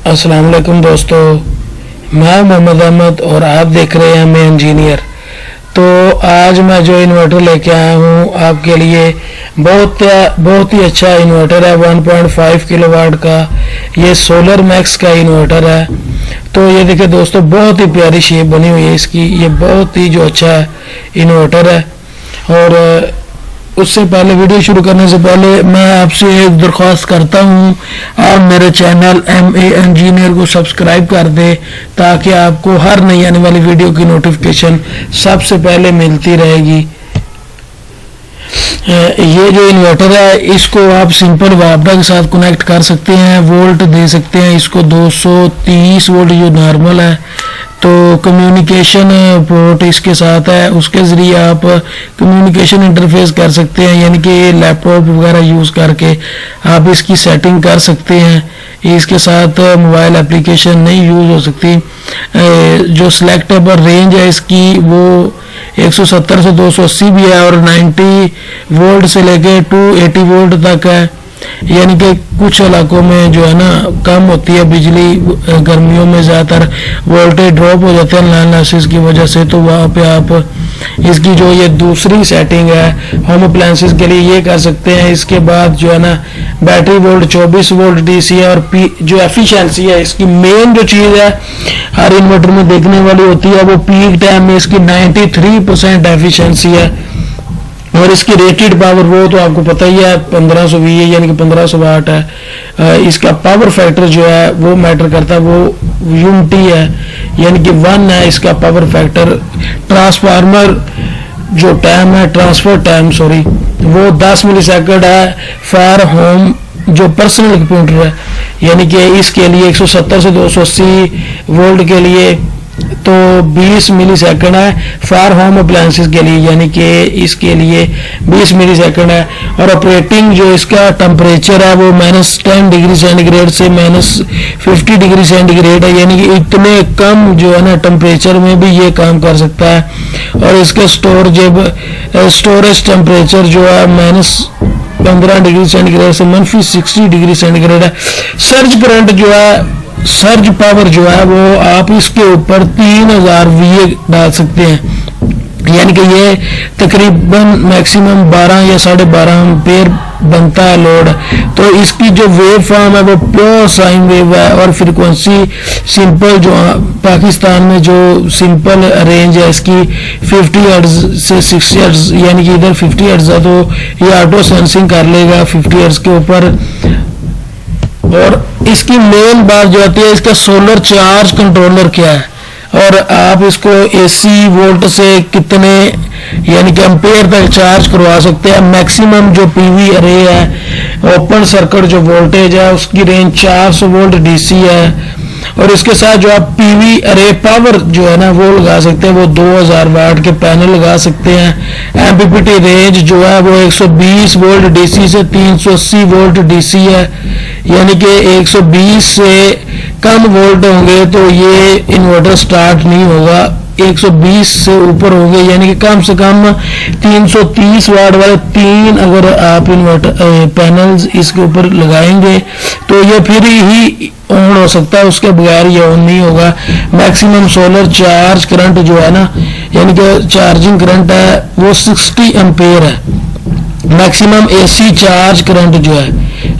अस्सलाम वालेकुम दोस्तों, मैं मोहम्मद अहमद और आप देख रहे हैं मैं इंजीनियर। तो आज मैं जो इन्वर्टर लेके आया हूँ आपके लिए बहुत ही अच्छा इन्वर्टर है। 1.5 किलोवाट का ये सोलर मैक्स का इन्वर्टर है। तो ये देखिए दोस्तों, बहुत ही प्यारी शेप बनी हुई है इसकी। ये बहुत ही जो अच्छा इन्वर्टर है। और उससे पहले, वीडियो शुरू करने से पहले मैं आपसे एक दरख्वास्त करता हूँ, आप मेरे चैनल MA इंजीनियर को सब्सक्राइब कर दें ताकि आपको हर नई आने वाली वीडियो की नोटिफिकेशन सबसे पहले मिलती रहेगी। ये जो इन्वर्टर है इसको आप सिंपल वापडा के साथ कनेक्ट कर सकते हैं, वोल्ट दे सकते हैं इसको 230 वोल्ट जो नॉर्मल है। तो कम्युनिकेशन पोर्ट इसके साथ है, उसके ज़रिए आप कम्युनिकेशन इंटरफेस कर सकते हैं, यानी कि लैपटॉप वगैरह यूज़ करके आप इसकी सेटिंग कर सकते हैं। इसके साथ मोबाइल एप्लीकेशन नहीं यूज़ हो सकती। जो सिलेक्टेबल रेंज है इसकी वो 170 से 280 भी है और 90 वोल्ट से लेके 280 वोल्ट तक है। यानी कि कुछ इलाकों में जो है ना कम होती है बिजली, गर्मियों में ज़्यादातर वोल्टेज ड्रॉप हो जाते हैं एनालिसिस की वजह से। तो वहाँ पे आप इसकी जो ये दूसरी सेटिंग है होम अप्लायंसेस के लिए ये कर सकते हैं। इसके बाद जो है ना बैटरी वोल्ट 24 वोल्ट DC है और जो एफिशिएंसी है इसकी, मेन जो चीज़ है हर इन्वर्टर में देखने वाली होती है वो पीक टाइम में इसकी 93% एफिशिएंसी है। और इसकी रेटेड पावर वो तो आपको पता ही है 1500 VA यानी कि 1500 वाट है। इसका पावर फैक्टर जो है वो मैटर करता है, वो यूनिटी है यानी कि 1 है इसका पावर फैक्टर। ट्रांसफार्मर जो टाइम है, ट्रांसफर टाइम सॉरी, वो 10 मिलीसेकंड है फॉर होम जो पर्सनल कंप्यूटर है। यानी कि इसके लिए 170 से 280 वोल्ट के लिए तो 20 मिलीसेकंड है फॉर होम अप्लायंसेस के लिए, यानी कि इसके लिए 20 मिलीसेकंड है। और ऑपरेटिंग जो इसका टेम्परेचर है वो -10 डिग्री सेंटीग्रेड से -50 डिग्री सेंटीग्रेड है, यानी कि इतने कम जो है ना टेम्परेचर में भी ये काम कर सकता है। और इसका स्टोरेज टेम्परेचर जो है -15 डिग्री सेंटीग्रेड से -60 डिग्री सेंटीग्रेड है। सर्ज करंट जो है, सर्ज पावर जो है वो आप इसके ऊपर 3000 VA डाल सकते हैं, यानी कि ये तकरीबन मैक्सिमम 12 या 12.5 एम्पेयर बनता है लोड। तो इसकी जो वेव फॉर्म है वो प्योर साइन वेव है और फ्रीक्वेंसी सिंपल जो पाकिस्तान में जो सिंपल रेंज है इसकी 50 हर्ट्ज से 60 हर्ट्ज, यानी कि इधर 50 हर्ट्ज है तो ये ऑटो सेंसिंग कर लेगा 50 हर्ट्ज के ऊपर। और इसकी मेन बात जो आती है, इसका सोलर चार्ज कंट्रोलर क्या है और आप इसको AC वोल्ट से कितने यानी कि एम्पेयर तक चार्ज करवा सकते हैं। मैक्सिमम जो PV अरे है, ओपन सर्किट जो वोल्टेज है उसकी रेंज 400 वोल्ट DC है। और इसके साथ जो आप PV अरे पावर जो है ना वो लगा सकते हैं, वो 2000 वाट के पैनल लगा सकते हैं। MPPT रेंज जो है वो 120 वोल्ट DC से 380 वोल्ट DC है, यानी कि 120 से कम वोल्ट होंगे तो ये इन्वर्टर स्टार्ट नहीं होगा। 120 से ऊपर हो गए यानी कि कम से कम 330 वाट वाले 3 अगर आप इन्वर्टर पैनल्स इसके ऊपर लगाएंगे तो ये फिर ही ऑन हो सकता है, उसके बगैर ये ऑन नहीं होगा। मैक्सिमम सोलर चार्ज करंट जो है ना, यानी कि चार्जिंग करंट है वो 60 एम्पेयर है। मैक्सिमम AC चार्ज करंट जो है,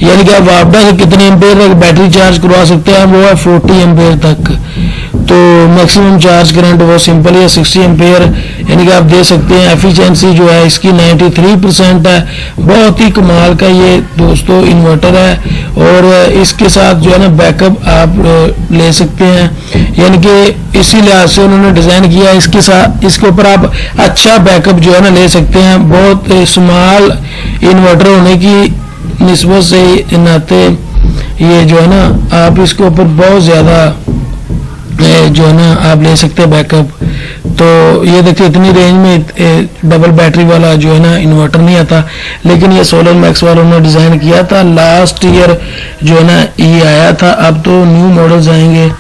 यानी कि आप वापडा से कितने एम्पेयर तक बैटरी चार्ज करवा सकते हैं, वो है 40 एम्पेयर तक। तो मैक्सिमम चार्ज करंट वो सिंपल है 60 एम्पेयर, यानी कि आप दे सकते हैं। एफिशिएंसी जो है इसकी 93% है। बहुत ही कमाल का ये दोस्तों इन्वर्टर है। और इसके साथ जो है ना बैकअप आप ले सकते हैं, यानी कि इसी लिहाज से उन्होंने डिज़ाइन किया। इसके साथ इसके ऊपर आप अच्छा बैकअप जो है ना ले सकते हैं। बहुत स्मॉल इन्वर्टर होने की निस्बत से नाते ये जो है ना आप इसके ऊपर बहुत ज़्यादा जो है ना आप ले सकते हैं बैकअप। तो ये देखिए इतनी रेंज में डबल बैटरी वाला जो है ना इन्वर्टर नहीं आता, लेकिन ये सोलर मैक्स वालों ने डिज़ाइन किया था। लास्ट ईयर जो है ना ये आया था, अब तो न्यू मॉडल्स आएंगे।